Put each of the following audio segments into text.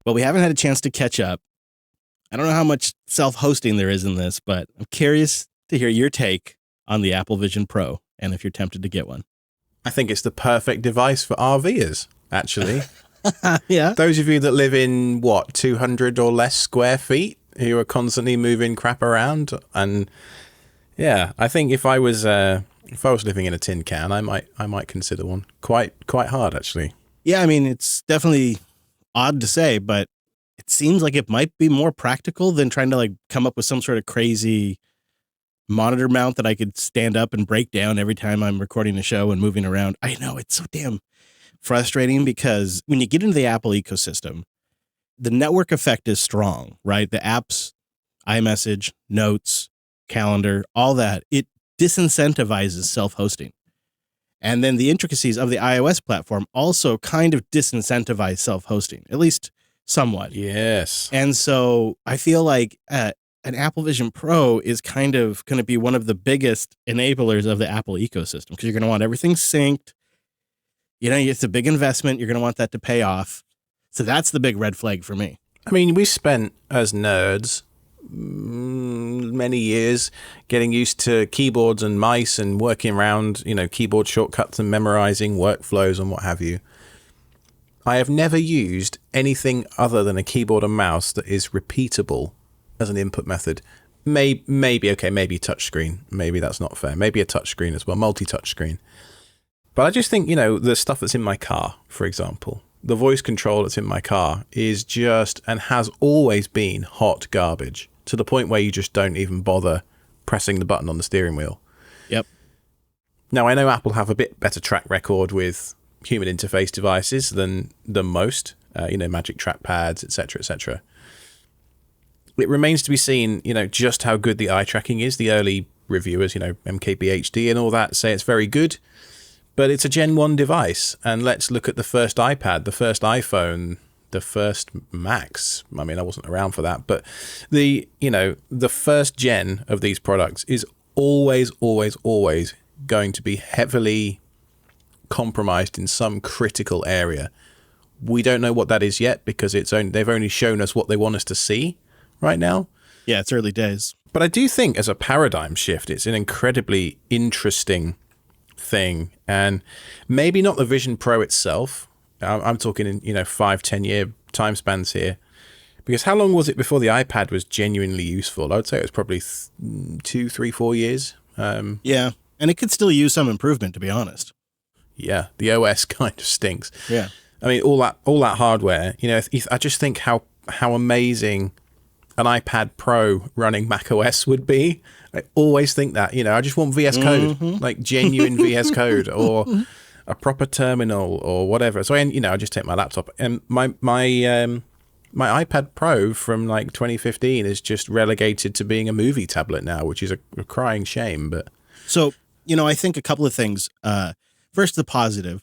but we haven't had a chance to catch up. I don't know how much self-hosting there is in this, but I'm curious to hear your take on the Apple Vision Pro and if you're tempted to get one. I think it's the perfect device for RVers, actually. Yeah. Those of you that live in, 200 or less square feet, who are constantly moving crap around. And yeah, I think if I was living in a tin can, I might consider one. Quite hard, actually. Yeah, I mean, it's definitely odd to say, but it seems like it might be more practical than trying to like come up with some sort of crazy monitor mount that I could stand up and break down every time I'm recording a show and moving around. I know it's so damn frustrating because when you get into the Apple ecosystem, the network effect is strong, right? The apps, iMessage, Notes, Calendar, all that, it disincentivizes self-hosting. And then the intricacies of the iOS platform also kind of disincentivize self-hosting, at least somewhat. Yes. And so I feel like an Apple Vision Pro is kind of going to be one of the biggest enablers of the Apple ecosystem because you're going to want everything synced. You know, it's a big investment. You're going to want that to pay off. So that's the big red flag for me. I mean, we spent, as nerds, many years getting used to keyboards and mice and working around, keyboard shortcuts and memorizing workflows and what have you. I have never used anything other than a keyboard and mouse that is repeatable as an input method. Maybe touchscreen. Maybe that's not fair. Maybe a touchscreen as well, multi-touchscreen. But I just think, the stuff that's in my car, for example, the voice control that's in my car is just, and has always been, hot garbage to the point where you just don't even bother pressing the button on the steering wheel. Yep. Now, I know Apple have a bit better track record with human interface devices than most, Magic Trackpads, etc., etc. It remains to be seen, just how good the eye tracking is. The early reviewers, MKBHD and all that, say it's very good. But it's a Gen 1 device, and let's look at the first iPad, the first iPhone, the first Macs. I mean, I wasn't around for that, but the first gen of these products is always going to be heavily compromised in some critical area. We don't know what that is yet because they've only shown us what they want us to see right now. Yeah, it's early days. But I do think as a paradigm shift, it's an incredibly interesting thing, and maybe not the Vision Pro itself. I'm talking in 5-10 year time spans here, because how long was it before the iPad was genuinely useful? I would say it was probably 2, 3, 4 years. Yeah, and it could still use some improvement, to be honest. Yeah, the OS kind of stinks. Yeah, I mean all that hardware. I just think how amazing an iPad Pro running macOS would be. I always think that, I just want VS Code, like genuine VS Code or a proper terminal or whatever. So, I just take my laptop, and my iPad Pro from like 2015 is just relegated to being a movie tablet now, which is a crying shame. But so, I think a couple of things. First, the positive.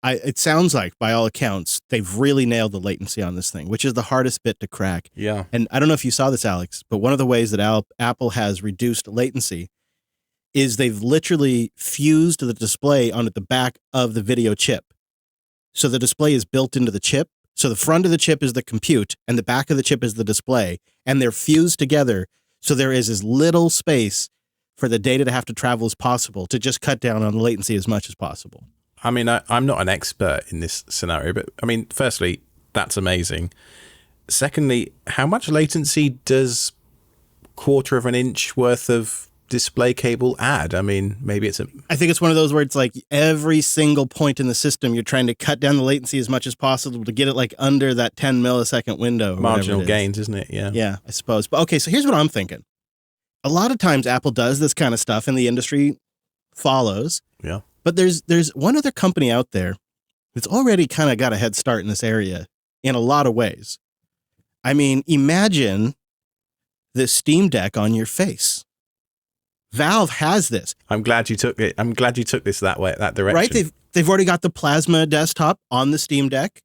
It sounds like, by all accounts, they've really nailed the latency on this thing, which is the hardest bit to crack. Yeah. And I don't know if you saw this, Alex, but one of the ways that Apple has reduced latency is they've literally fused the display onto the back of the video chip. So the display is built into the chip. So the front of the chip is the compute and the back of the chip is the display. And they're fused together. So there is as little space for the data to have to travel as possible to just cut down on the latency as much as possible. I mean, I'm not an expert in this scenario, but I mean, firstly, that's amazing. Secondly, how much latency does 1/4 of an inch worth of display cable add? I mean, maybe I think it's one of those where it's like every single point in the system, you're trying to cut down the latency as much as possible to get it like under that 10 millisecond window. Marginal gains, isn't it? Yeah. Yeah, I suppose. But okay, so here's what I'm thinking. A lot of times Apple does this kind of stuff and the industry follows. Yeah. But there's one other company out there that's already kind of got a head start in this area in a lot of ways. I mean, imagine the Steam Deck on your face. Valve has this. I'm glad you took it. I'm glad you took this that direction. Right? They've already got the Plasma desktop on the Steam Deck.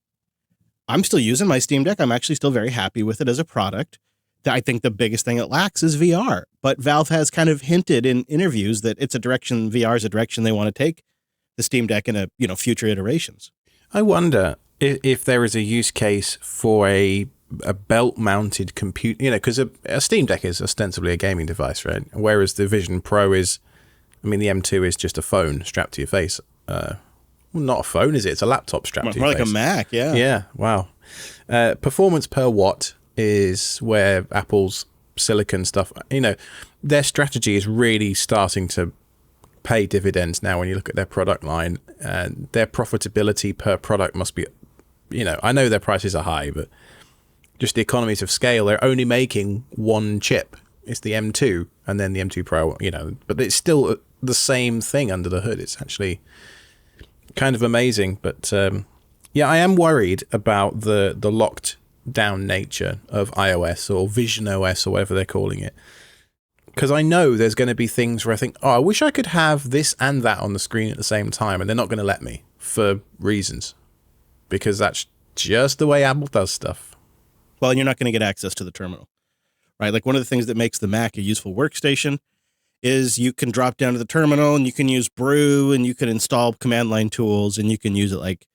I'm still using my Steam Deck. I'm actually still very happy with it as a product. I think the biggest thing it lacks is VR. But Valve has kind of hinted in interviews that VR is a direction they want to take the Steam Deck in future iterations. I wonder, if there is a use case for a belt-mounted computer, you know, because a Steam Deck is ostensibly a gaming device, right? Whereas the Vision Pro is, I mean, the M2 is just a phone strapped to your face. Well, not a phone, is it? It's a laptop strapped to your face. More like a Mac, yeah. Yeah, wow. Performance per watt is where Apple's silicon stuff, you know, their strategy is really starting to pay dividends now when you look at their product line. Their profitability per product must be, you know, I know their prices are high, but just the economies of scale, they're only making one chip. It's the M2 and then the M2 Pro, you know, but it's still the same thing under the hood. It's actually kind of amazing. But yeah, I am worried about the locked down nature of iOS or Vision OS or whatever they're calling it. Because I know there's going to be things where I think, oh, I wish I could have this and that on the screen at the same time, and they're not going to let me for reasons. Because that's just the way Apple does stuff. Well, you're not going to get access to the terminal, right? Like one of the things that makes the Mac a useful workstation is you can drop down to the terminal and you can use Brew and you can install command line tools and you can use it like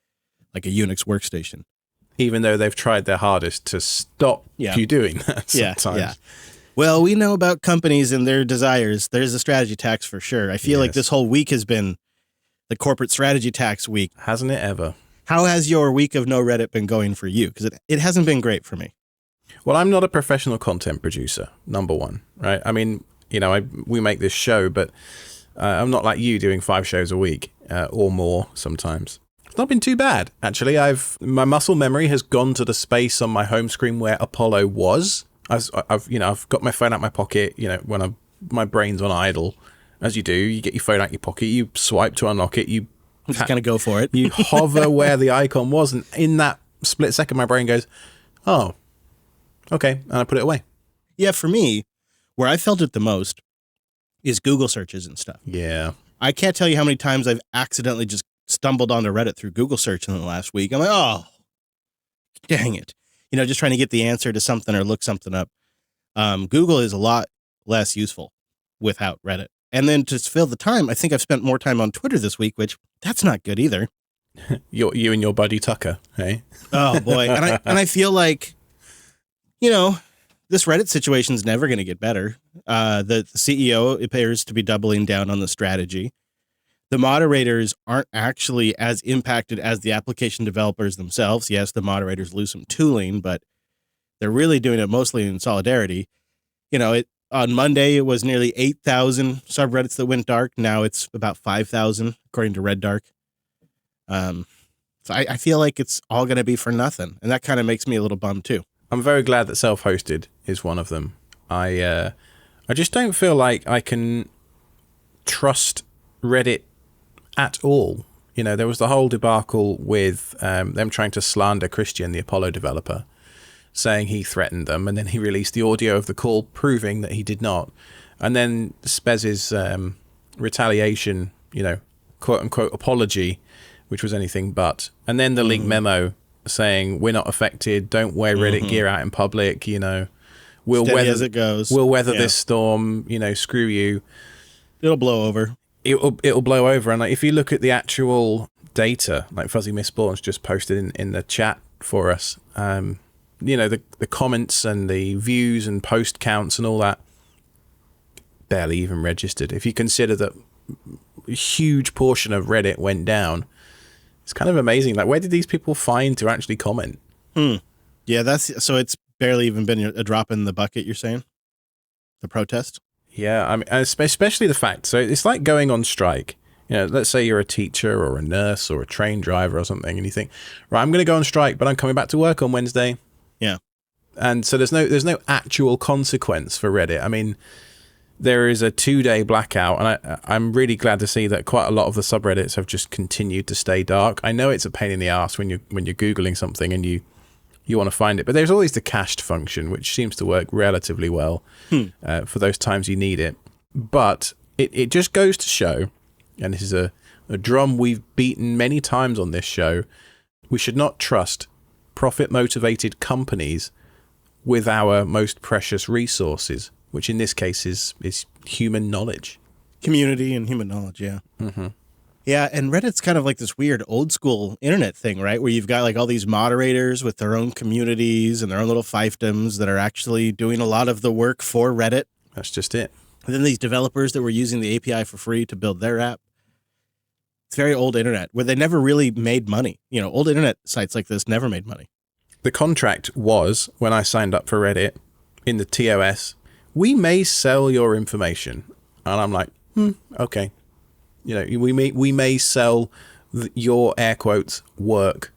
a Unix workstation. Even though they've tried their hardest to stop you doing that sometimes. Yeah. Well, we know about companies and their desires. There's a strategy tax for sure. I feel like this whole week has been the corporate strategy tax week. Hasn't it ever? How has your week of no Reddit been going for you? Because it hasn't been great for me. Well, I'm not a professional content producer, number one, right? I mean, you know, we make this show, but I'm not like you doing 5 shows a week or more sometimes. It's not been too bad, actually. My muscle memory has gone to the space on my home screen where Apollo was. I've got my phone out my pocket, you know, when my brain's on idle, as you do. You get your phone out your pocket, you swipe to unlock it, you just kind of go for it. You hover where the icon was, and in that split second, my brain goes, oh, okay, and I put it away. Yeah, for me, where I felt it the most is Google searches and stuff. Yeah. I can't tell you how many times I've accidentally just stumbled onto Reddit through Google search in the last week. I'm like, oh, dang it. You know, just trying to get the answer to something or look something up. Google is a lot less useful without Reddit. And then to fill the time, I think I've spent more time on Twitter this week, which that's not good either. You and your buddy Tucker, hey? Oh, boy. And I feel like, you know, this Reddit situation is never going to get better. The CEO appears to be doubling down on the strategy. The moderators aren't actually as impacted as the application developers themselves. Yes, the moderators lose some tooling, but they're really doing it mostly in solidarity. You know, on Monday, it was nearly 8,000 subreddits that went dark. Now it's about 5,000, according to Red Dark. So I feel like it's all going to be for nothing. And that kind of makes me a little bummed, too. I'm very glad that self-hosted is one of them. I just don't feel like I can trust Reddit at all. You know, there was the whole debacle with them trying to slander Christian, the Apollo developer, saying he threatened them, and then he released the audio of the call proving that he did not. And then Spez's retaliation, you know, quote-unquote apology, which was anything but. And then the leaked memo saying, we're not affected, don't wear Reddit gear out in public, you know. We'll Steady weather as it goes. We'll weather this storm, you know, screw you. It'll blow over. It'll blow over. And like, if you look at the actual data, like Fuzzy Missborn's just posted in the chat for us, you know, the comments and the views and post counts and all that, barely even registered. If you consider that a huge portion of Reddit went down, it's kind of amazing. Like, where did these people find to actually comment? Yeah, so it's barely even been a drop in the bucket, you're saying? The protest? Yeah, I mean, especially the fact, so it's like going on strike. You know, let's say you're a teacher or a nurse or a train driver or something, and you think, right, I'm going to go on strike, but I'm coming back to work on Wednesday. Yeah. And so there's no actual consequence for Reddit. I mean, there is a 2-day blackout, and I'm really glad to see that quite a lot of the subreddits have just continued to stay dark. I know it's a pain in the ass when you're Googling something and you want to find it, but there's always the cached function, which seems to work relatively well for those times you need it. But it just goes to show, and this is a drum we've beaten many times on this show, we should not trust profit-motivated companies with our most precious resources, which in this case is human knowledge. Community and human knowledge, yeah. Mm-hmm. Yeah, and Reddit's kind of like this weird old school internet thing, right? Where you've got like all these moderators with their own communities and their own little fiefdoms that are actually doing a lot of the work for Reddit. That's just it. And then these developers that were using the API for free to build their app. It's very old internet where they never really made money. You know, old internet sites like this never made money. The contract was, when I signed up for Reddit, in the TOS, we may sell your information. And I'm like, okay. You know, we may sell your air quotes work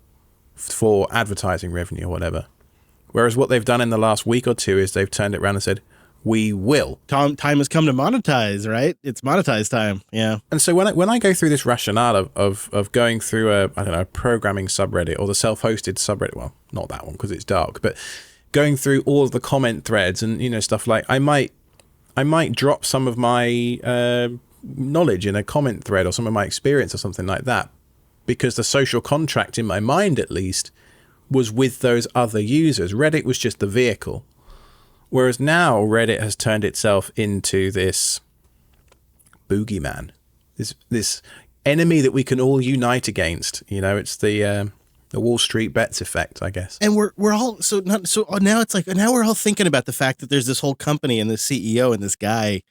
for advertising revenue or whatever. Whereas what they've done in the last week or two is they've turned it around and said, we will. Time has come to monetize, right? It's monetize time. Yeah. And so when I go through this rationale of going through a programming subreddit or the self-hosted subreddit, well, not that one because it's dark, but going through all of the comment threads and, you know, stuff like I might drop some of my knowledge in a comment thread or some of my experience or something like that, because the social contract in my mind, at least, was with those other users. Reddit was just the vehicle. Whereas now Reddit has turned itself into this boogeyman, this enemy that we can all unite against. You know, it's the Wall Street bets effect, I guess. And we're all now it's like now we're all thinking about the fact that there's this whole company and this CEO and this guy.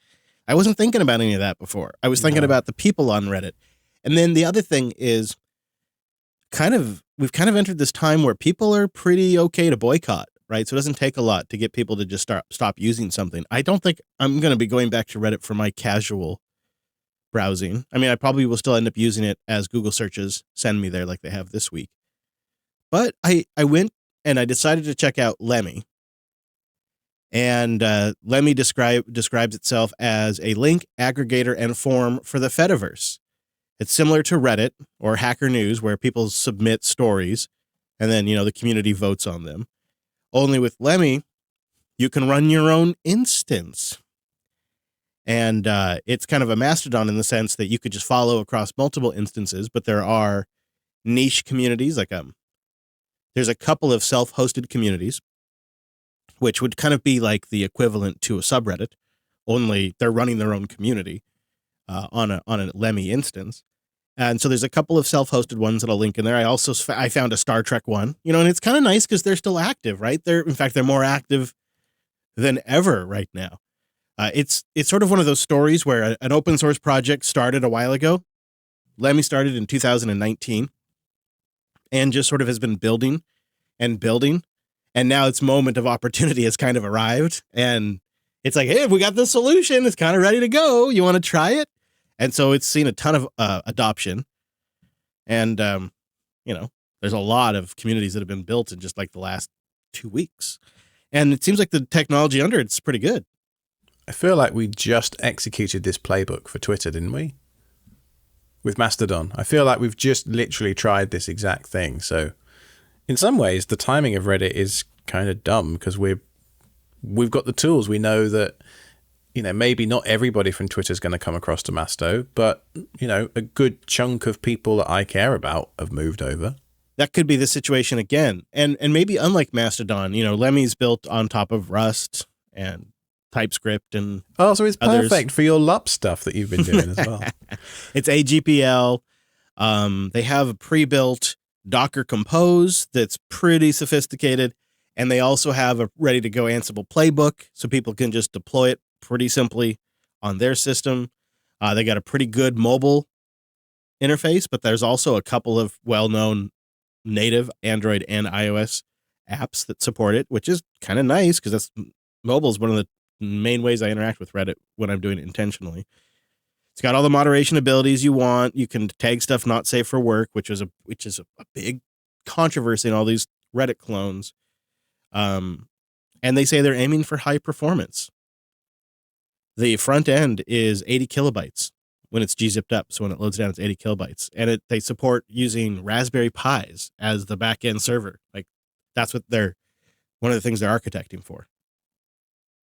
I wasn't thinking about any of that before. I was thinking about the people on Reddit. And then the other thing is we've kind of entered this time where people are pretty okay to boycott. Right. So it doesn't take a lot to get people to just stop using something. I don't think I'm going to be going back to Reddit for my casual browsing. I mean, I probably will still end up using it as Google searches send me there like they have this week. But I went and I decided to check out Lemmy. And Lemmy describes itself as a link aggregator and forum for the Fediverse. It's similar to Reddit or Hacker News, where people submit stories and then, you know, the community votes on them. Only with Lemmy, you can run your own instance. And it's kind of a mastodon in the sense that you could just follow across multiple instances, but there are niche communities. Like there's a couple of self-hosted communities, which would kind of be like the equivalent to a subreddit, only they're running their own community on a Lemmy instance. And so there's a couple of self-hosted ones that I'll link in there. I found a Star Trek one, you know, and it's kind of nice because they're still active, right? In fact, they're more active than ever right now. It's sort of one of those stories where an open source project started a while ago. Lemmy started in 2019 and just sort of has been building and building. And now its moment of opportunity has kind of arrived. And it's like, hey, we got this solution. It's kind of ready to go. You want to try it? And so it's seen a ton of adoption. And, you know, there's a lot of communities that have been built in just like the last 2 weeks. And it seems like the technology under it's pretty good. I feel like we just executed this playbook for Twitter, didn't we? With Mastodon. I feel like we've just literally tried this exact thing. So in some ways, the timing of Reddit is kind of dumb because we've got the tools. We know that, you know, maybe not everybody from Twitter is going to come across to Masto, but, you know, a good chunk of people that I care about have moved over. That could be the situation again. And maybe unlike Mastodon, you know, Lemmy's built on top of Rust and TypeScript and so it's others. Perfect for your LUP stuff that you've been doing as well. It's AGPL. They have a pre-built Docker Compose that's pretty sophisticated. And they also have a ready-to-go Ansible playbook so people can just deploy it pretty simply on their system. They got a pretty good mobile interface, but there's also a couple of well-known native Android and iOS apps that support it, which is kind of nice because mobile is one of the main ways I interact with Reddit when I'm doing it intentionally. It's got all the moderation abilities you want. You can tag stuff not safe for work, which is a big controversy in all these Reddit clones. And they say they're aiming for high performance. The front end is 80 kilobytes when it's gzipped up. So when it loads down, it's 80 kilobytes. And they support using Raspberry Pis as the back end server. Like that's what one of the things they're architecting for.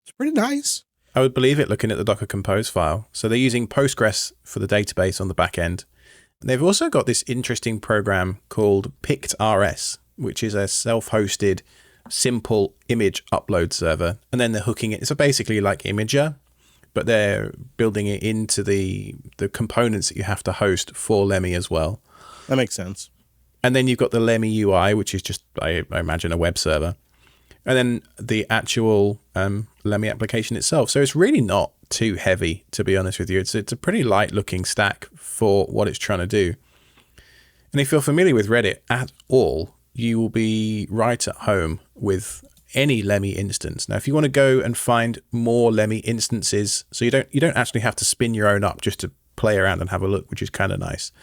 It's pretty nice. I would believe it looking at the Docker Compose file. So they're using Postgres for the database on the back end. And they've also got this interesting program called PictRS, which is a self-hosted, simple image upload server. And then they're hooking it. So basically like Imager, but they're building it into the components that you have to host for Lemmy as well. That makes sense. And then you've got the Lemmy UI, which is just, I imagine, a web server. And then the actual Lemmy application itself. So it's really not too heavy, to be honest with you. It's a pretty light-looking stack for what it's trying to do. And if you're familiar with Reddit at all, you will be right at home with any Lemmy instance. Now, if you want to go and find more Lemmy instances, so you don't actually have to spin your own up just to play around and have a look, which is kind of nice.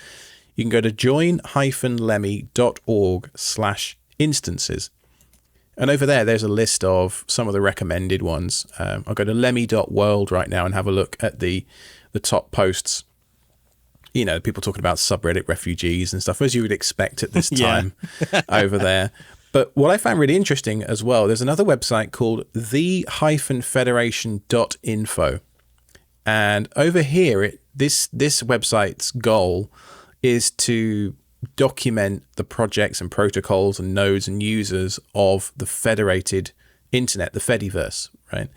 You can go to join-lemmy.org/instances. And over there's a list of some of the recommended ones. I'll go to lemmy.world right now and have a look at the top posts. You know, people talking about subreddit refugees and stuff, as you would expect at this time over there. But what I found really interesting as well, there's another website called the-federation.info. And over here, this website's goal is to document the projects and protocols and nodes and users of the federated internet, the Fediverse, right?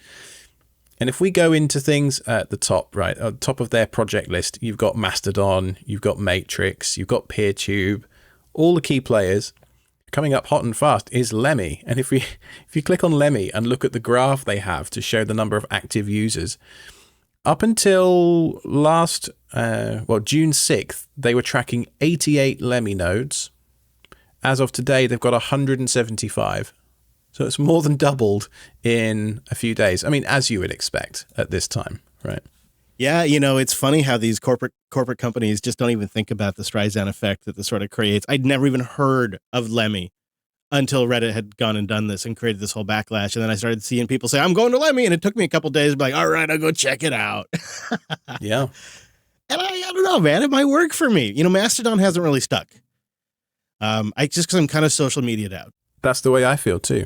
And if we go into things at the top, right, at the top of their project list, you've got Mastodon, you've got Matrix, you've got PeerTube, all the key players. Coming up hot and fast is Lemmy. And if you click on Lemmy and look at the graph they have to show the number of active users, up until June 6th, they were tracking 88 Lemmy nodes. As of today, they've got 175. So it's more than doubled in a few days. I mean, as you would expect at this time, right? Yeah, you know, it's funny how these corporate companies just don't even think about the Streisand effect that this sort of creates. I'd never even heard of Lemmy until Reddit had gone and done this and created this whole backlash. And then I started seeing people say, I'm going to Lemmy. And it took me a couple days to be like, all right, I'll go check it out. Yeah. And I don't know, man, it might work for me. You know, Mastodon hasn't really stuck. Because I'm kind of social media'd out. That's the way I feel too.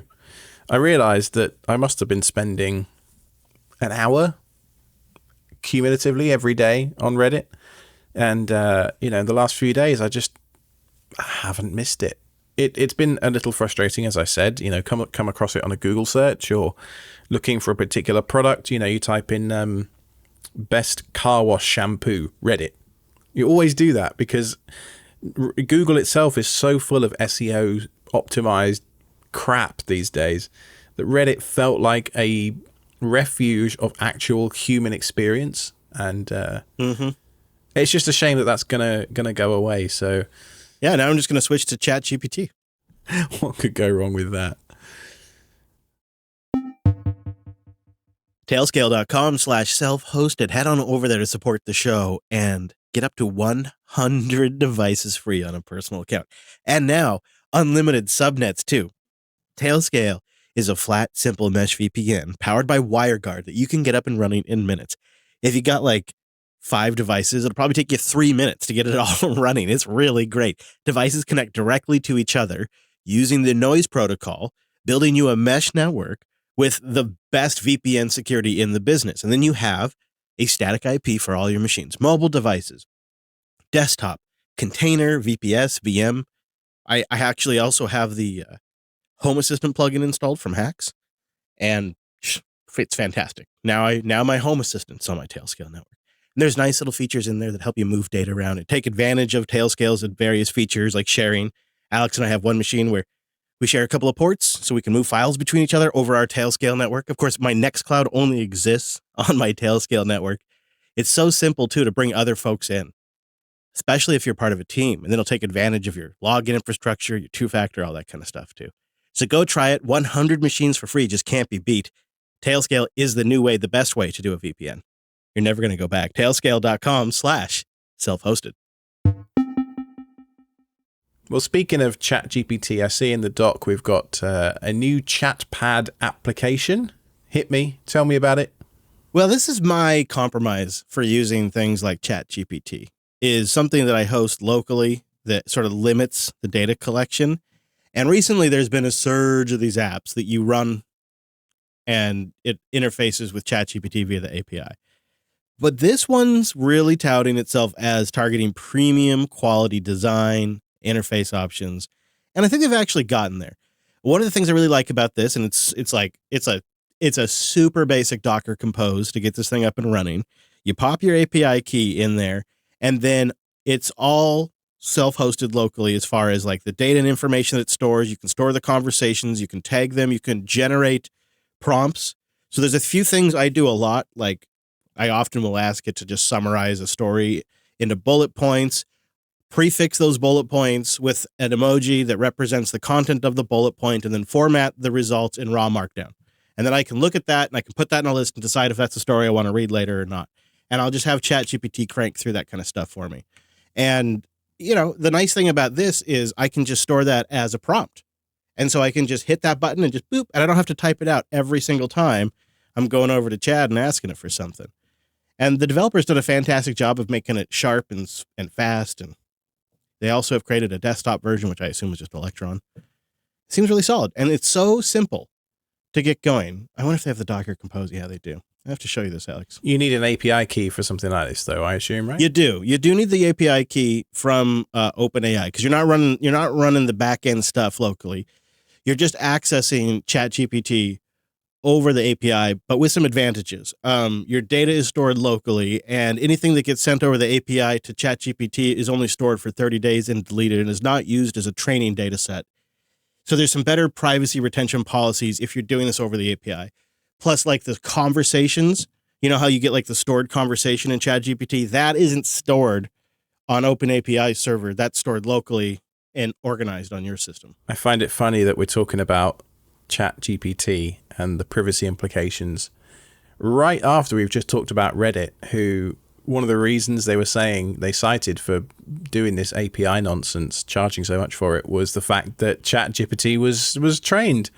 I realized that I must have been spending an hour cumulatively every day on Reddit. And, in the last few days, I haven't missed it. It's been a little frustrating, as I said, come across it on a Google search or looking for a particular product. You type in best car wash shampoo, Reddit. You always do that because Google itself is so full of SEO optimized crap these days that Reddit felt like a refuge of actual human experience. And it's just a shame that that's gonna go away. So yeah, now I'm just gonna switch to ChatGPT. What could go wrong with that? Tailscale.com/self-hosted. Head on over there to support the show and get up to 100 devices free on a personal account. And now, unlimited subnets too. Tailscale is a flat, simple mesh VPN powered by WireGuard that you can get up and running in minutes. If you got like 5 devices, it'll probably take you 3 minutes to get it all running. It's really great. Devices connect directly to each other using the noise protocol, building you a mesh network with the best VPN security in the business. And then you have a static IP for all your machines, mobile devices, desktop, container, VPS, VM. I actually also have the Home Assistant plugin installed from Hacks, and it's fantastic. Now my Home Assistant's on my Tailscale network. And there's nice little features in there that help you move data around and take advantage of Tailscale's various features like sharing. Alex and I have one machine where we share a couple of ports so we can move files between each other over our Tailscale network. Of course, my Nextcloud only exists on my Tailscale network. It's so simple, too, to bring other folks in, especially if you're part of a team. And then it'll take advantage of your login infrastructure, your two-factor, all that kind of stuff, too. So go try it. 100 machines for free just can't be beat. Tailscale is the new way, the best way to do a VPN. You're never going to go back. Tailscale.com/self-hosted. Well, speaking of ChatGPT, I see in the doc we've got a new Chatpad application. Hit me. Tell me about it. Well, this is my compromise for using things like ChatGPT, is something that I host locally that sort of limits the data collection. And recently there's been a surge of these apps that you run and it interfaces with ChatGPT via the API. But this one's really touting itself as targeting premium quality design, interface options. And I think they've actually gotten there. One of the things I really like about this, and it's a It's a super basic Docker compose to get this thing up and running. You pop your API key in there, and then it's all self-hosted locally as far as like the data and information that it stores. You can store the conversations, you can tag them, you can generate prompts. So there's a few things I do a lot. Like I often will ask it to just summarize a story into bullet points, prefix those bullet points with an emoji that represents the content of the bullet point, and then format the results in raw markdown. And then I can look at that and I can put that in a list and decide if that's a story I want to read later or not. And I'll just have ChatGPT crank through that kind of stuff for me. And, you know, the nice thing about this is I can just store that as a prompt. And so I can just hit that button and just boop, and I don't have to type it out every single time I'm going over to Chad and asking it for something. And the developers did a fantastic job of making it sharp and fast. And they also have created a desktop version, which I assume is just Electron. It seems really solid. And it's so simple to get going. I wonder if they have the Docker Compose. Yeah, they do. I have to show you this, Alex. You need an API key for something like this, though, I assume, right? You do. You do need the API key from OpenAI because you're not running the back end stuff locally. You're just accessing ChatGPT over the API, but with some advantages. Your data is stored locally, and anything that gets sent over the API to ChatGPT is only stored for 30 days and deleted and is not used as a training data set. So there's some better privacy retention policies if you're doing this over the API. Plus, like the conversations, you know how you get like the stored conversation in ChatGPT? That isn't stored on OpenAPI server. That's stored locally and organized on your system. I find it funny that we're talking about ChatGPT and the privacy implications right after we've just talked about Reddit, who one of the reasons they cited for doing this API nonsense, charging so much for it, was the fact that ChatGPT was trained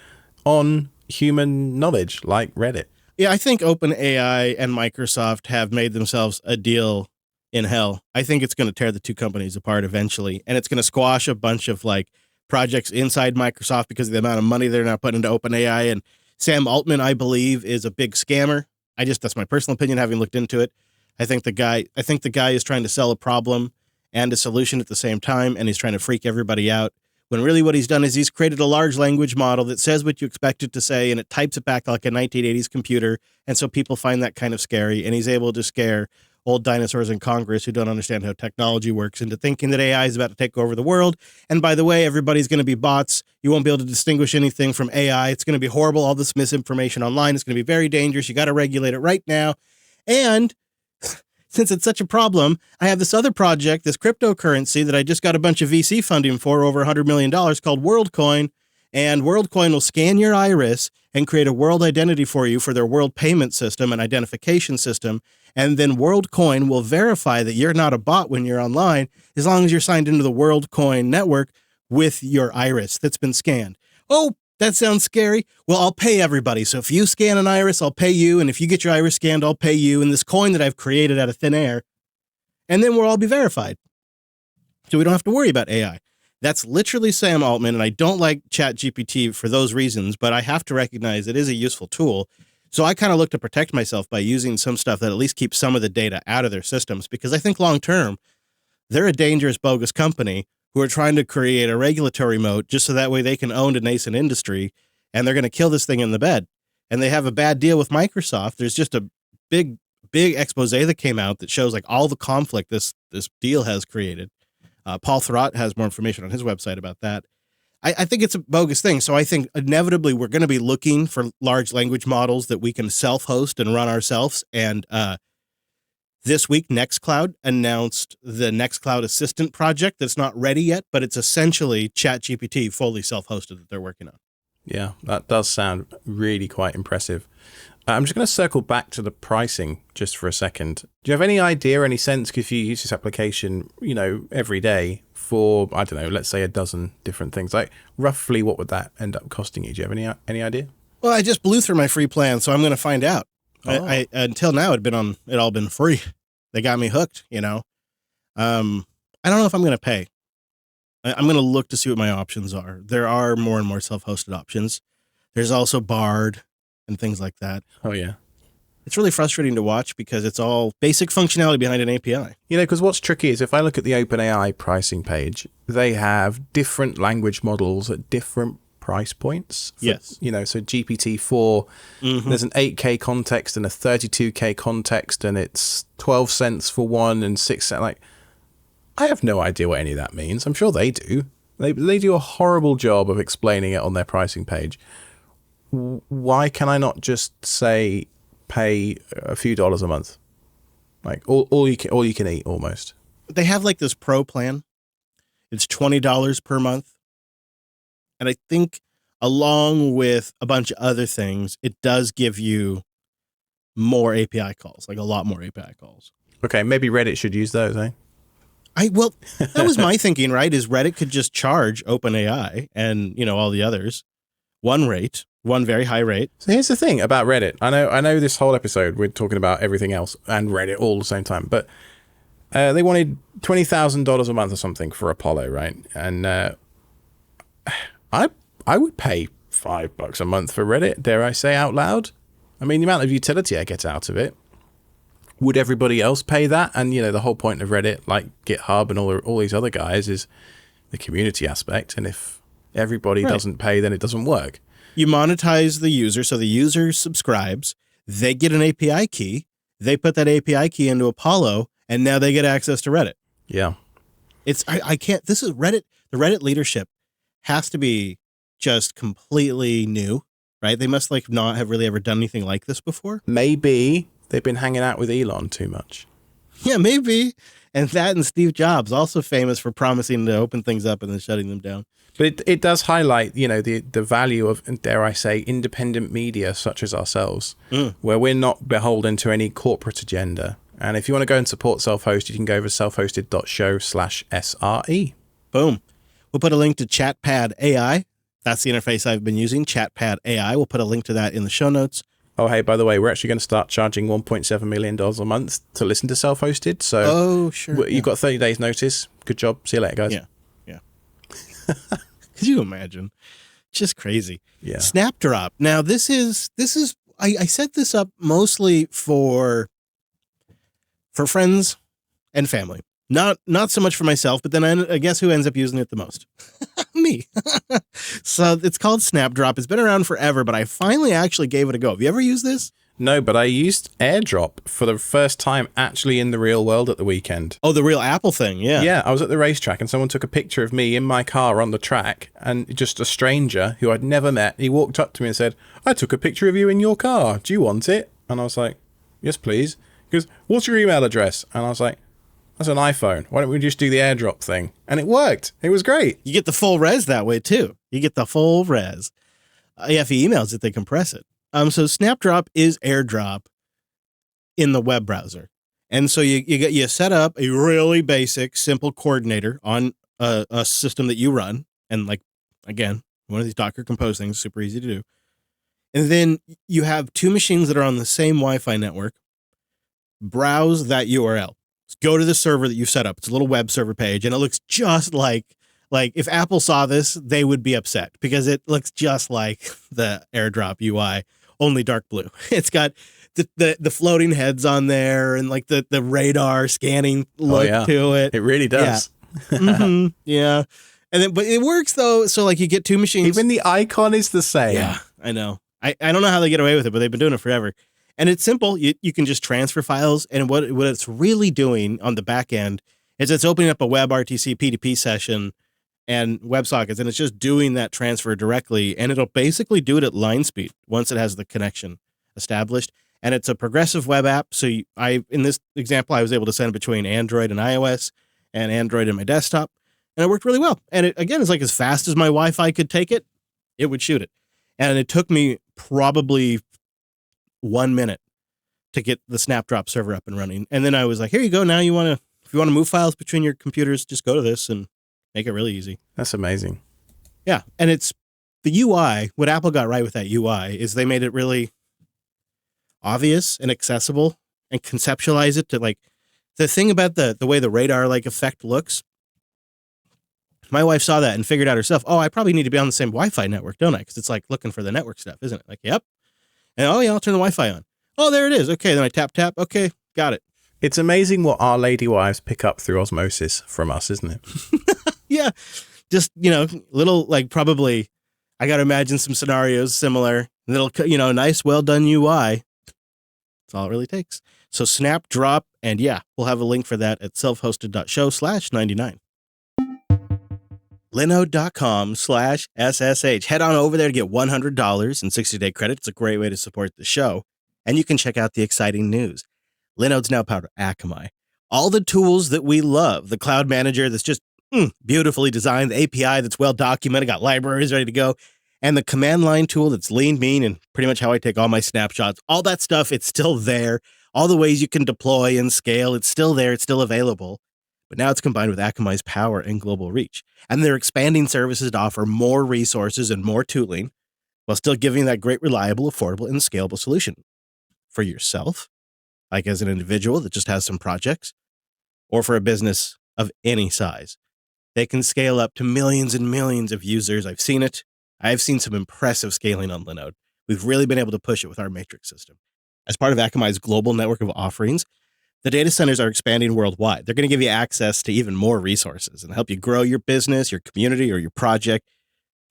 on human knowledge like Reddit. Yeah, I think OpenAI and Microsoft have made themselves a deal in hell. I think it's going to tear the two companies apart eventually, and it's going to squash a bunch of like projects inside Microsoft because of the amount of money they're now putting into OpenAI. And Sam Altman, I believe, is a big scammer. That's my personal opinion, having looked into it. I think the guy is trying to sell a problem and a solution at the same time, and he's trying to freak everybody out. When really what he's done is he's created a large language model that says what you expect it to say, and it types it back like a 1980s computer. And so people find that kind of scary, and he's able to scare old dinosaurs in Congress who don't understand how technology works into thinking that AI is about to take over the world. And by the way, everybody's going to be bots. You won't be able to distinguish anything from AI. It's going to be horrible. All this misinformation online is going to be very dangerous. You got to regulate it right now. And since it's such a problem, I have this other project, this cryptocurrency that I just got a bunch of VC funding for, over $100 million, called WorldCoin. And WorldCoin will scan your iris and create a world identity for you for their world payment system and identification system. And then WorldCoin will verify that you're not a bot when you're online, as long as you're signed into the WorldCoin network with your iris that's been scanned. Oh, that sounds scary. Well, I'll pay everybody. So if you scan an iris, I'll pay you. And if you get your iris scanned, I'll pay you in this coin that I've created out of thin air. And then we'll all be verified. So we don't have to worry about AI. That's literally Sam Altman, and I don't like ChatGPT for those reasons, but I have to recognize it is a useful tool. So I kind of look to protect myself by using some stuff that at least keeps some of the data out of their systems, because I think long term, they're a dangerous, bogus company who are trying to create a regulatory moat just so that way they can own a nascent industry, and they're going to kill this thing in the bed. And they have a bad deal with Microsoft. There's just a big expose that came out that shows like all the conflict this deal has created. Paul Thurrott has more information on his website about that. I think it's a bogus thing. So I think inevitably we're going to be looking for large language models that we can self-host and run ourselves. And this week, Nextcloud announced the Nextcloud Assistant project that's not ready yet, but it's essentially ChatGPT fully self-hosted that they're working on. Yeah, that does sound really quite impressive. I'm just going to circle back to the pricing just for a second. Do you have any idea, any sense, if you use this application, every day for, I don't know, let's say a dozen different things, like roughly what would that end up costing you? Do you have any idea? Well, I just blew through my free plan, so I'm going to find out. Oh. I until now it all been free. They got me hooked, I don't know if I'm going to pay. I'm going to look to see what my options are. There are more and more self-hosted options. There's also Bard and things like that. Oh, yeah. It's really frustrating to watch because it's all basic functionality behind an API. Because what's tricky is if I look at the OpenAI pricing page, they have different language models at different price points. Yes. You know, so GPT-4, there's an 8K context and a 32K context, and it's 12 cents for one and 6 cents. Like, I have no idea what any of that means. I'm sure they do. They do a horrible job of explaining it on their pricing page. Why can I not just say pay a few dollars a month? Like all you can eat almost. They have like this pro plan. It's $20 per month. And I think along with a bunch of other things, it does give you more API calls, like a lot more API calls. Okay, maybe Reddit should use those, eh? Well, that was my thinking, right? Is Reddit could just charge OpenAI and, you know, all the others one very high rate. So here's the thing about Reddit. I know this whole episode we're talking about everything else and Reddit all at the same time, but they wanted $20,000 a month or something for Apollo, right? And I would pay $5 a month for Reddit, dare I say out loud. I mean, the amount of utility I get out of it. Would everybody else pay that? And, you know, the whole point of Reddit, like GitHub and all these other guys, is the community aspect. And if everybody doesn't pay, then it doesn't work. You monetize the user. So the user subscribes. They get an API key. They put that API key into Apollo, and now they get access to Reddit. Yeah. I can't. This is Reddit. The Reddit leadership has to be just completely new, right? They must like not have really ever done anything like this before. Maybe they've been hanging out with Elon too much. Yeah, maybe. And that and Steve Jobs, also famous for promising to open things up and then shutting them down. But it does highlight, you know, the value of, dare I say, independent media such as ourselves, where we're not beholden to any corporate agenda. And if you want to go and support Self-Host, you can go over to selfhosted.show/SRE. Boom. We'll put a link to Chatpad AI. That's the interface I've been using, Chatpad AI. We'll put a link to that in the show notes. Oh, hey, by the way, we're actually going to start charging $1.7 million a month to listen to Self-Hosted. So sure. You've got 30 days notice. Good job. See you later, guys. Yeah. Could you imagine? Just crazy. Yeah. Snapdrop. Now, this is I set this up mostly for friends and family. Not so much for myself, but then I guess who ends up using it the most? Me. So it's called Snapdrop. It's been around forever, but I finally actually gave it a go. Have you ever used this? No, but I used AirDrop for the first time actually in the real world at the weekend. Oh, the real Apple thing, yeah. Yeah, I was at the racetrack and someone took a picture of me in my car on the track, and just a stranger who I'd never met, he walked up to me and said, "I took a picture of you in your car. Do you want it?" And I was like, "Yes, please." He goes, "What's your email address?" And I was like, "That's an iPhone. Why don't we just do the AirDrop thing?" And it worked. It was great. You get the full res that way, too. You get the full res. If he emails it, they compress it. So Snapdrop is AirDrop in the web browser. And so you set up a really basic, simple coordinator on a system that you run. And like, again, one of these Docker Compose things, super easy to do. And then you have two machines that are on the same Wi-Fi network. Browse that URL. Go to the server that you've set up. It's a little web server page, and it looks just like if Apple saw this, they would be upset because it looks just like the AirDrop UI, only dark blue. It's got the floating heads on there and like the radar scanning look to it. It really does. Yeah. Yeah. But it works though. So like you get two machines. Even the icon is the same. Yeah, I know. I don't know how they get away with it, but they've been doing it forever. And it's simple. You can just transfer files. And what it's really doing on the back end is it's opening up a WebRTC P2P session and WebSockets, and it's just doing that transfer directly. And it'll basically do it at line speed once it has the connection established. And it's a progressive web app. So in this example, I was able to send it between Android and iOS and Android and my desktop. And it worked really well. And it, again, is like as fast as my Wi-Fi could take it, it would shoot it. And it took me probably 1 minute to get the Snapdrop server up and running. And then I was like, here you go. Now if you want to move files between your computers, just go to this and make it really easy. That's amazing. Yeah. And it's the UI. What Apple got right with that UI is they made it really obvious and accessible and conceptualize it to like the thing about the way the radar like effect looks. My wife saw that and figured out herself, oh, I probably need to be on the same Wi-Fi network, don't I? Because it's like looking for the network stuff, isn't it? Like, yep. And oh, yeah, I'll turn the Wi-Fi on. Oh, there it is. Okay, then I tap. Okay, got it. It's amazing what our lady wives pick up through osmosis from us, isn't it? Yeah. Just, little, like probably I got to imagine some scenarios similar. That'll, nice, well done UI. That's all it really takes. So Snapdrop, and yeah, we'll have a link for that at selfhosted.show/99. Linode.com/SSH. Head on over there to get $100 in 60-day credit. It's a great way to support the show. And you can check out the exciting news. Linode's now powered by Akamai. All the tools that we love. The cloud manager that's just beautifully designed. The API that's well documented. Got libraries ready to go. And the command line tool that's lean, mean, and pretty much how I take all my snapshots. All that stuff, it's still there. All the ways you can deploy and scale, it's still there. It's still available. But now it's combined with Akamai's power and global reach. And they're expanding services to offer more resources and more tooling while still giving that great, reliable, affordable, and scalable solution for yourself, like as an individual that just has some projects, or for a business of any size. They can scale up to millions and millions of users. I've seen it. I've seen some impressive scaling on Linode. We've really been able to push it with our matrix system. As part of Akamai's global network of offerings, the data centers are expanding worldwide. They're going to give you access to even more resources and help you grow your business, your community, or your project,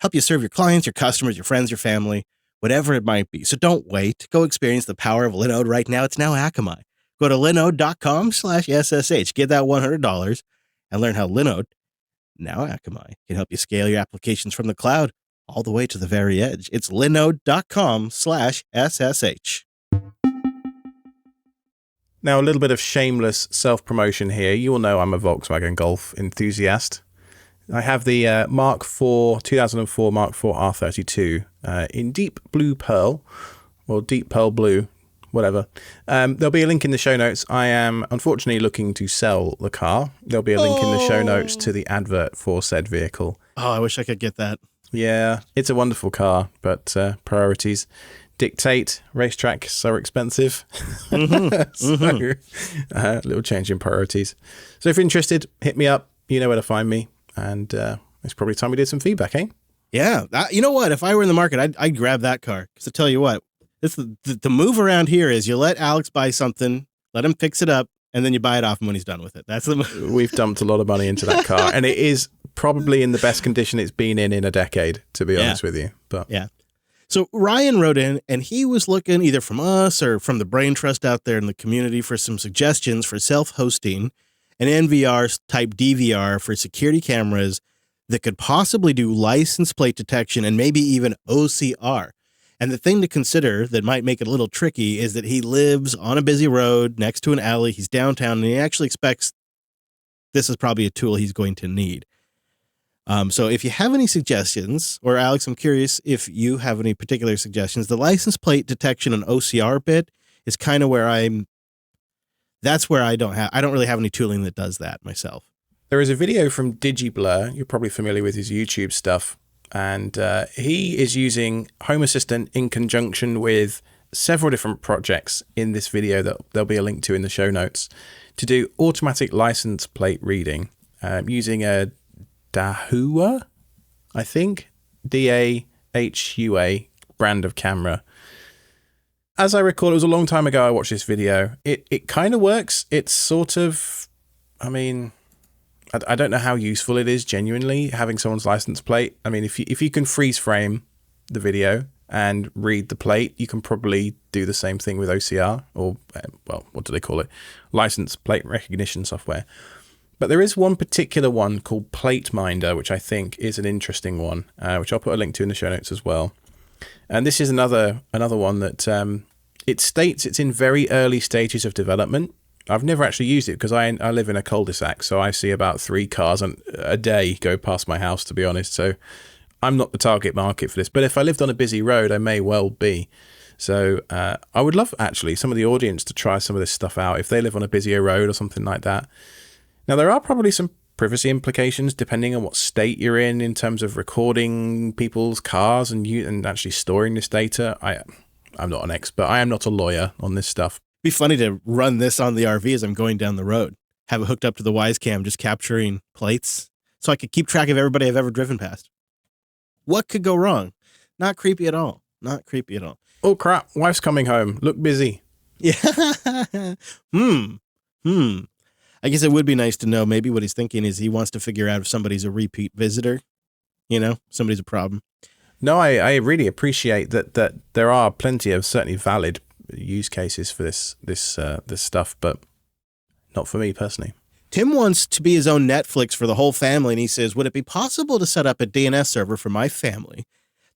help you serve your clients, your customers, your friends, your family, whatever it might be. So don't wait. Go experience the power of Linode right now. It's now Akamai. Go to linode.com/SSH. Get that $100 and learn how Linode, now Akamai, can help you scale your applications from the cloud all the way to the very edge. It's linode.com/SSH. Now, a little bit of shameless self-promotion here. You will know I'm a Volkswagen Golf enthusiast. I have the 2004 Mark IV R32 in deep blue pearl, or deep pearl blue, whatever. There'll be a link in the show notes. I am unfortunately looking to sell the car. There'll be a link in the show notes to the advert for said vehicle. Oh, I wish I could get that. Yeah, it's a wonderful car, but priorities dictate. Racetracks are expensive. A little change in priorities. So if you're interested, hit me up. You know where to find me. And it's probably time we did some feedback, eh? Yeah. You know what? If I were in the market, I'd grab that car. Because I tell you what, the move around here is you let Alex buy something, let him fix it up, and then you buy it off him when he's done with it. That's the move. We've dumped a lot of money into that car. And it is probably in the best condition it's been in a decade, to be honest with you. But yeah. So Ryan wrote in, and he was looking either from us or from the Brain Trust out there in the community for some suggestions for self-hosting an NVR type DVR for security cameras that could possibly do license plate detection and maybe even OCR. And the thing to consider that might make it a little tricky is that he lives on a busy road next to an alley. He's downtown, and he actually expects this is probably a tool he's going to need. So if you have any suggestions, or Alex, I'm curious if you have any particular suggestions. The license plate detection and OCR bit is kind of where that's where I don't really have any tooling that does that myself. There is a video from DigiBlur. You're probably familiar with his YouTube stuff. And he is using Home Assistant in conjunction with several different projects in this video that there'll be a link to in the show notes to do automatic license plate reading using a Dahua, I think, DAHUA brand of camera. As I recall, it was a long time ago I watched this video. It kind of works. It's sort of, I mean, I don't know how useful it is genuinely having someone's license plate. I mean, if you can freeze frame the video and read the plate, you can probably do the same thing with OCR or, well, what do they call it? License plate recognition software. But there is one particular one called Plate Minder, which I think is an interesting one, which I'll put a link to in the show notes as well. And this is another one that it states it's in very early stages of development. I've never actually used it because I live in a cul-de-sac, so I see about 3 cars a day go past my house, to be honest. So I'm not the target market for this. But if I lived on a busy road, I may well be. So I would love, actually, some of the audience to try some of this stuff out if they live on a busier road or something like that. Now, there are probably some privacy implications depending on what state you're in terms of recording people's cars and actually storing this data. I'm not an expert. I am not a lawyer on this stuff. It'd be funny to run this on the RV as I'm going down the road. Have it hooked up to the Wise Cam, just capturing plates, so I could keep track of everybody I've ever driven past. What could go wrong? Not creepy at all. Not creepy at all. Oh, crap. Wife's coming home. Look busy. Yeah. I guess it would be nice to know maybe what he's thinking is he wants to figure out if somebody's a repeat visitor. You know, somebody's a problem. No, I really appreciate that there are plenty of certainly valid use cases for this stuff, but not for me personally. Tim wants to be his own Netflix for the whole family, and he says, would it be possible to set up a DNS server for my family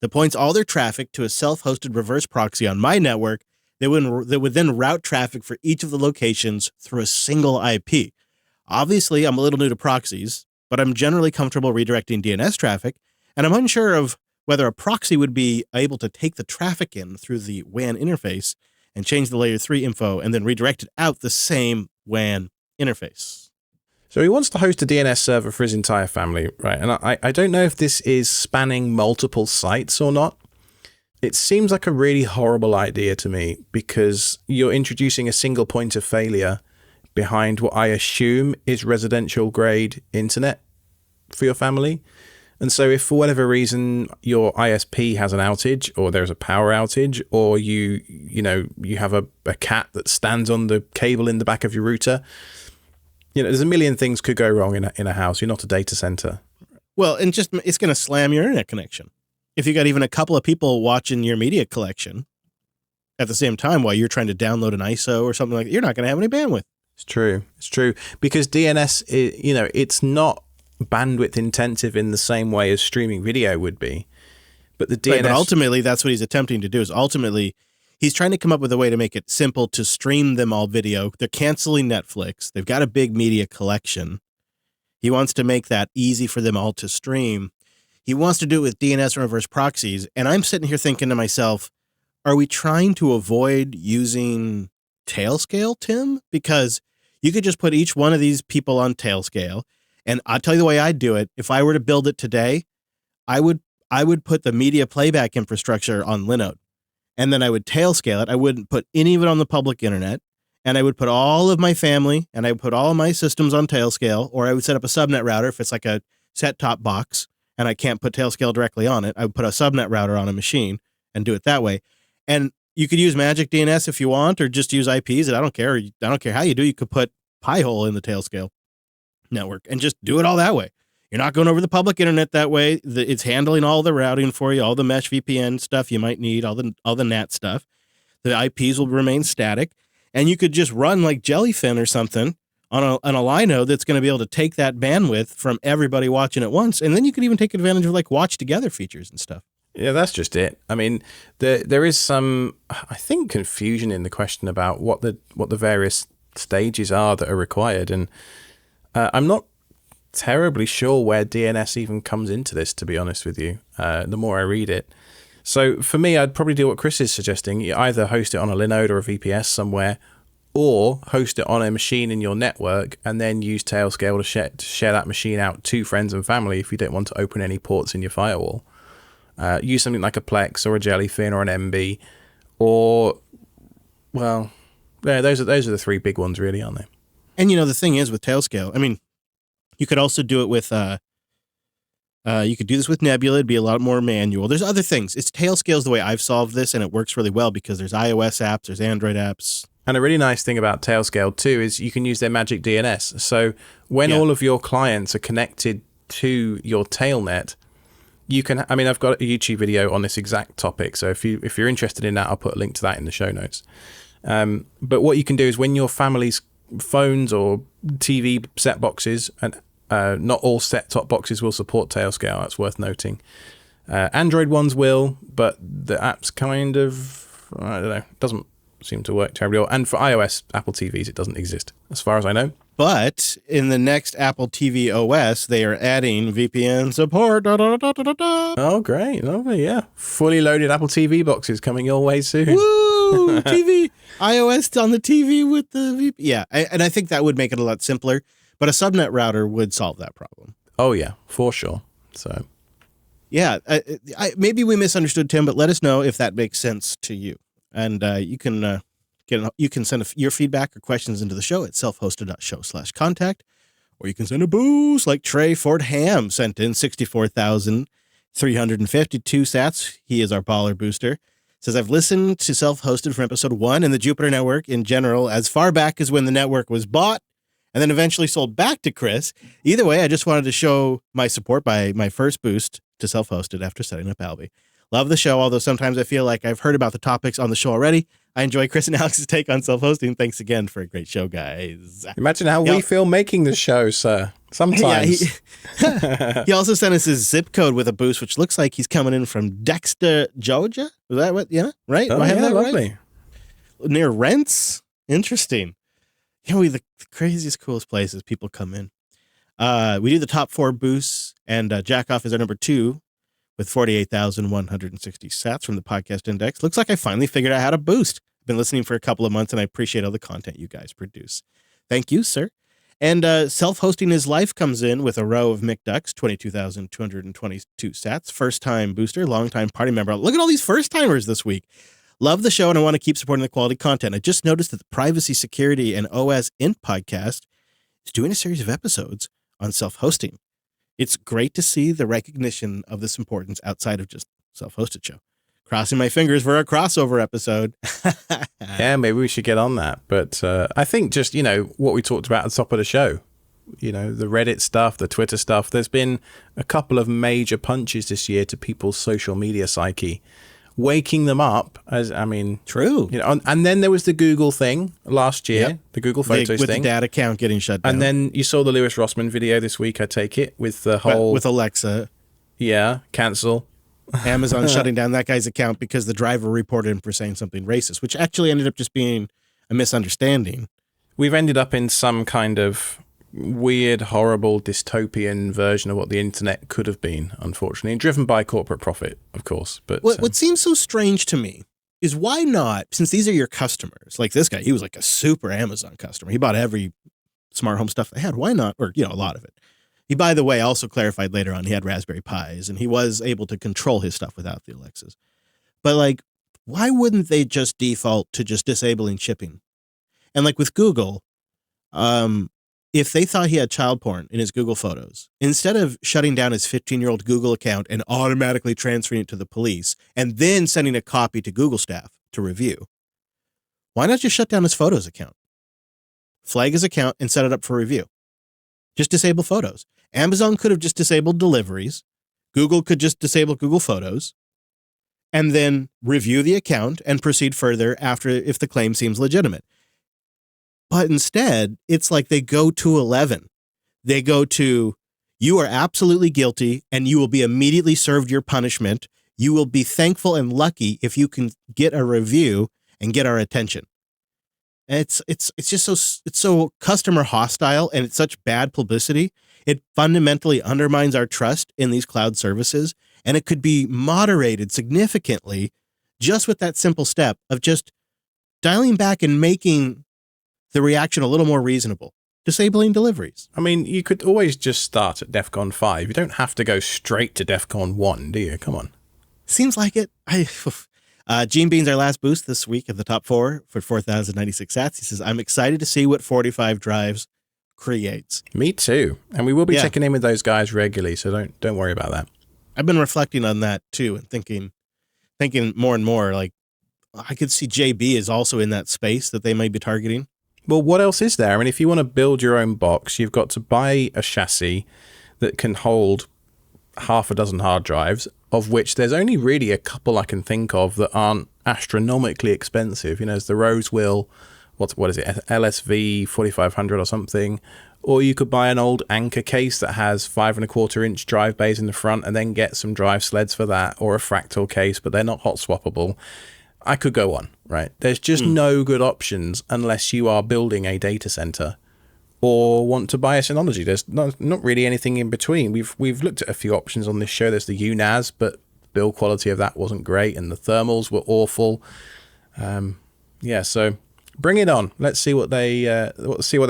that points all their traffic to a self-hosted reverse proxy on my network that would then route traffic for each of the locations through a single IP? Obviously, I'm a little new to proxies, but I'm generally comfortable redirecting DNS traffic, and I'm unsure of whether a proxy would be able to take the traffic in through the WAN interface and change the layer 3 info and then redirect it out the same WAN interface. So he wants to host a DNS server for his entire family, right? And I don't know if this is spanning multiple sites or not. It seems like a really horrible idea to me because you're introducing a single point of failure behind what I assume is residential grade internet for your family. And so if for whatever reason your ISP has an outage or there's a power outage or you have a cat that stands on the cable in the back of your router, there's a million things could go wrong in a house. You're not a data center. Well, and just it's going to slam your internet connection. If you got even a couple of people watching your media collection at the same time while you're trying to download an ISO or something like that, you're not going to have any bandwidth. It's true. Because DNS, it's not bandwidth intensive in the same way as streaming video would be. But the DNS... Right, but ultimately, that's what he's attempting to do, is ultimately he's trying to come up with a way to make it simple to stream them all video. They're canceling Netflix. They've got a big media collection. He wants to make that easy for them all to stream. He wants to do it with DNS and reverse proxies. And I'm sitting here thinking to myself, are we trying to avoid using Tailscale, Tim? Because you could just put each one of these people on Tailscale. And I'll tell you the way I'd do it. If I were to build it today, I would put the media playback infrastructure on Linode. And then I would Tailscale it. I wouldn't put any of it on the public internet. And I would put all of my family and I would put all of my systems on Tailscale, or I would set up a subnet router if it's like a set-top box and I can't put Tailscale directly on it. I would put a subnet router on a machine and do it that way. And you could use Magic DNS if you want, or just use IPs. And I don't care. I don't care how you do. You could put Pi-hole in the Tailscale network and just do it all that way. You're not going over the public internet that way. It's handling all the routing for you, all the mesh VPN stuff you might need, all the NAT stuff. The IPs will remain static, and you could just run like Jellyfin or something on a Linode that's going to be able to take that bandwidth from everybody watching at once, and then you could even take advantage of like watch together features and stuff. Yeah, that's just it. I mean, there is some, I think, confusion in the question about what the various stages are that are required, and I'm not terribly sure where DNS even comes into this, to be honest with you, the more I read it. So for me, I'd probably do what Chris is suggesting. You either host it on a Linode or a VPS somewhere, or host it on a machine in your network and then use Tailscale to share that machine out to friends and family if you don't want to open any ports in your firewall. Use something like a Plex or a Jellyfin or an MB, or, well, yeah, those are the three big ones really, aren't they? And the thing is with Tailscale, I mean, you could also do it with, you could do this with Nebula. It'd be a lot more manual. There's other things. It's Tailscale's the way I've solved this, and it works really well because there's iOS apps, there's Android apps. And a really nice thing about Tailscale too is you can use their Magic DNS. So when all of your clients are connected to your tailnet, you can, I mean, I've got a YouTube video on this exact topic. So if you're interested in that, I'll put a link to that in the show notes. But what you can do is when your family's phones or TV set boxes, and not all set-top boxes will support Tailscale, that's worth noting. Android ones will, but the app's kind of, I don't know, doesn't seem to work terribly well. And for iOS Apple TVs, it doesn't exist, as far as I know. But in the next Apple TV OS, they are adding VPN support. Da, da, da, da, da, da. Oh, great. Lovely, yeah. Fully loaded Apple TV boxes coming your way soon. Woo! TV. iOS on the TV with the VPN. Yeah, and I think that would make it a lot simpler. But a subnet router would solve that problem. Oh, yeah, for sure. So, yeah, maybe we misunderstood Tim, but let us know if that makes sense to you. And you can send your feedback or questions into the show at selfhosted.show/contact, or you can send a boost like Trey Fordham sent in 64,352 sats. He is our baller booster. Says, I've listened to Self-Hosted from episode 1 and the Jupiter Network in general as far back as when the network was bought and then eventually sold back to Chris. Either way, I just wanted to show my support by my first boost to Self-Hosted after setting up Alby. Love the show, although sometimes I feel like I've heard about the topics on the show already. I enjoy Chris and Alex's take on self-hosting. Thanks again for a great show, guys. Imagine how we feel making the show, sir. Sometimes. Yeah, he also sent us his zip code with a boost, which looks like he's coming in from Dexter, Georgia. Is that what? Yeah, right? Oh, Do I have yeah, that lovely. Right? Near Rents? Interesting. The craziest, coolest places people come in. We do the top 4 boosts, and Jack Off is our number 2 with 48,160 sats from the podcast index. Looks like I finally figured out how to boost. I've been listening for a couple of months, and I appreciate all the content you guys produce. Thank you, sir. And Self-Hosting His Life comes in with a row of McDucks, 22,222 sats. First-time booster, long-time party member. Look at all these first-timers this week. Love the show, and I want to keep supporting the quality content. I just noticed that the Privacy, Security, and OS Int podcast is doing a series of episodes on self-hosting. It's great to see the recognition of this importance outside of just self-hosted show. Crossing my fingers for a crossover episode. Yeah, maybe we should get on that. But I think just, what we talked about at the top of the show, the Reddit stuff, the Twitter stuff, there's been a couple of major punches this year to people's social media psyche, waking them up True. And then there was the Google thing last year, the Google Photos with thing. the dad account getting shut down. And then you saw the Lewis Rossman video this week, I take it, with the whole... With Alexa. Yeah, cancel. Amazon shutting down that guy's account because the driver reported him for saying something racist, which actually ended up just being a misunderstanding. We've ended up in some kind of weird, horrible, dystopian version of what the internet could have been, unfortunately, and driven by corporate profit, of course. But what seems so strange to me is why not, since these are your customers, like this guy, he was like a super Amazon customer. He bought every smart home stuff they had. Why not? Or, a lot of it. He, by the way, also clarified later on he had Raspberry Pis, and he was able to control his stuff without the Alexas. But, why wouldn't they just default to just disabling shipping? And, with Google, if they thought he had child porn in his Google Photos, instead of shutting down his 15-year-old Google account and automatically transferring it to the police and then sending a copy to Google staff to review, why not just shut down his Photos account? Flag his account and set it up for review. Just disable Photos. Amazon could have just disabled deliveries. Google could just disable Google Photos and then review the account and proceed further after if the claim seems legitimate. But instead, it's like they go to 11. They go to, you are absolutely guilty and you will be immediately served your punishment. You will be thankful and lucky if you can get a review and get our attention. And it's just so customer hostile, and it's such bad publicity. It fundamentally undermines our trust in these cloud services, and it could be moderated significantly just with that simple step of just dialing back and making the reaction a little more reasonable. Disabling deliveries. You could always just start at DEFCON 5. You don't have to go straight to DEFCON 1, do you? Come on. Seems like it. Gene Bean's our last boost this week of the top 4 for 4,096 sats. He says, I'm excited to see what 45 drives creates. Me too. And we will be checking in with those guys regularly, so don't worry about that. I've been reflecting on that too and thinking more and more, I could see JB is also in that space that they might be targeting. Well, what else is there? If you want to build your own box, you've got to buy a chassis that can hold half a dozen hard drives, of which there's only really a couple I can think of that aren't astronomically expensive. There's the Rosewill, what is it, LSV 4500 or something, or you could buy an old Anker case that has 5.25-inch drive bays in the front and then get some drive sleds for that, or a Fractal case, but they're not hot swappable. I could go on, right? There's just no good options unless you are building a data center or want to buy a Synology. There's not really anything in between. We've looked at a few options on this show. There's the UNAS, but build quality of that wasn't great, and the thermals were awful. So bring it on. Let's see what they're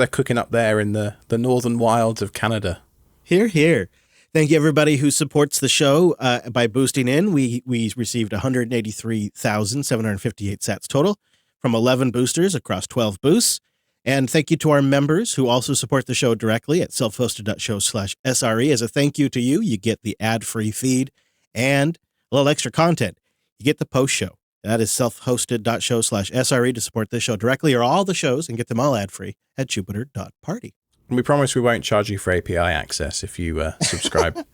cooking up there in the northern wilds of Canada. Hear, hear. Thank you, everybody who supports the show by boosting in. We received 183,758 sats total from 11 boosters across 12 boosts. And thank you to our members who also support the show directly at self-hosted.show/SRE. As a thank you to you, you get the ad-free feed and a little extra content. You get the post show. That is self-hosted.show/SRE to support this show directly, or all the shows, and get them all ad-free at jupiter.party. We promise we won't charge you for API access if you subscribe.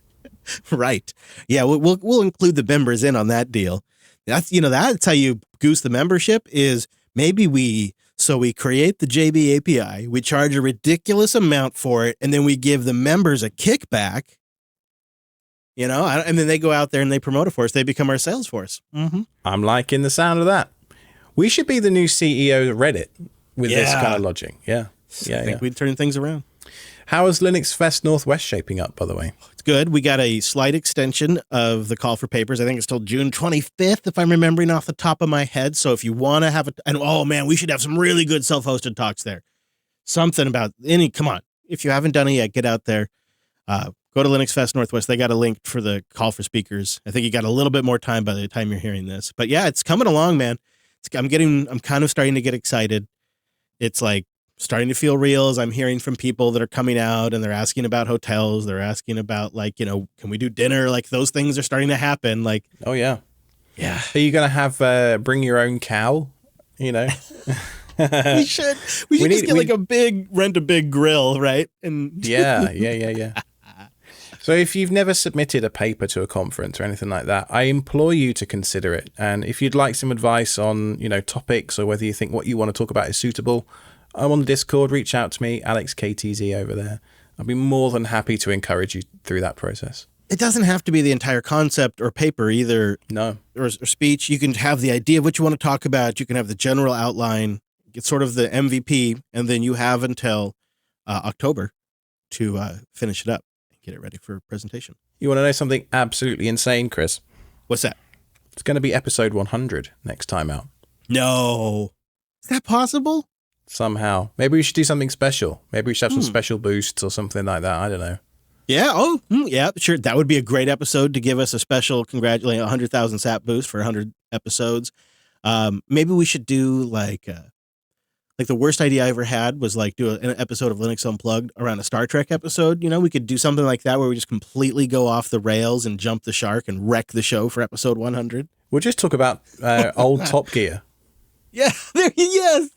Right. Yeah, we'll include the members in on that deal. That's how you goose the membership is maybe we create the JB API, we charge a ridiculous amount for it, and then we give the members a kickback, and then they go out there and they promote it for us. They become our sales force. Mm-hmm. I'm liking the sound of that. We should be the new CEO of Reddit with this kind of logic. Yeah. I think we'd turn things around. How is LinuxFest Northwest shaping up, by the way? It's good. We got a slight extension of the call for papers. I think it's till June 25th, if I'm remembering off the top of my head. So if you want to have we should have some really good self-hosted talks there. Something about come on. If you haven't done it yet, get out there. Go to LinuxFest Northwest. They got a link for the call for speakers. I think you got a little bit more time by the time you're hearing this. But yeah, it's coming along, man. I'm kind of starting to get excited. It's like starting to feel real as I'm hearing from people that are coming out and they're asking about hotels. They're asking about can we do dinner? Like those things are starting to happen. Like, oh yeah. Yeah. Are you going to have bring your own cow? We should rent a big grill, right? And yeah. So if you've never submitted a paper to a conference or anything like that, I implore you to consider it. And if you'd like some advice on, topics or whether you think what you want to talk about is suitable, I'm on the Discord. Reach out to me, AlexKTZ over there. I'll be more than happy to encourage you through that process. It doesn't have to be the entire concept or paper either. No. Or speech. You can have the idea of what you want to talk about. You can have the general outline. Get sort of the MVP, and then you have until October to finish it up. Get it ready for presentation. You want to know something absolutely insane, Chris? What's that? It's going to be episode 100 next time out. No. Is that possible? Somehow. Maybe we should do something special. Maybe we should have some special boosts or something like that. I don't know. Yeah. Oh, yeah, sure. That would be a great episode to give us a special 100,000 SAP boost for 100 episodes. Maybe we should do like the worst idea I ever had was do an episode of Linux Unplugged around a Star Trek episode. We could do something like that where we just completely go off the rails and jump the shark and wreck the show for episode 100. We'll just talk about old Top Gear. Yeah. Yes.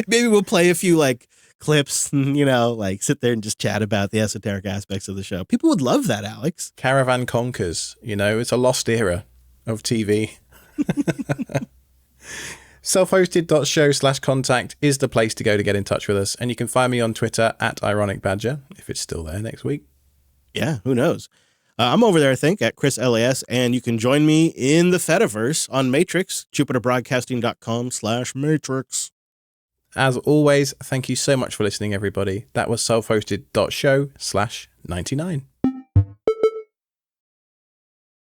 Maybe we'll play a few clips and, sit there and just chat about the esoteric aspects of the show. People would love that, Alex. Caravan Conquers. It's a lost era of TV. Self-hosted.show/contact is the place to go to get in touch with us. And you can find me on Twitter @IronicBadger, if it's still there next week. Yeah, who knows? I'm over there, I think, at Chris LAS, and you can join me in the Fediverse on Matrix, JupiterBroadcasting.com/Matrix. As always, thank you so much for listening, everybody. That was self-hosted.show/99.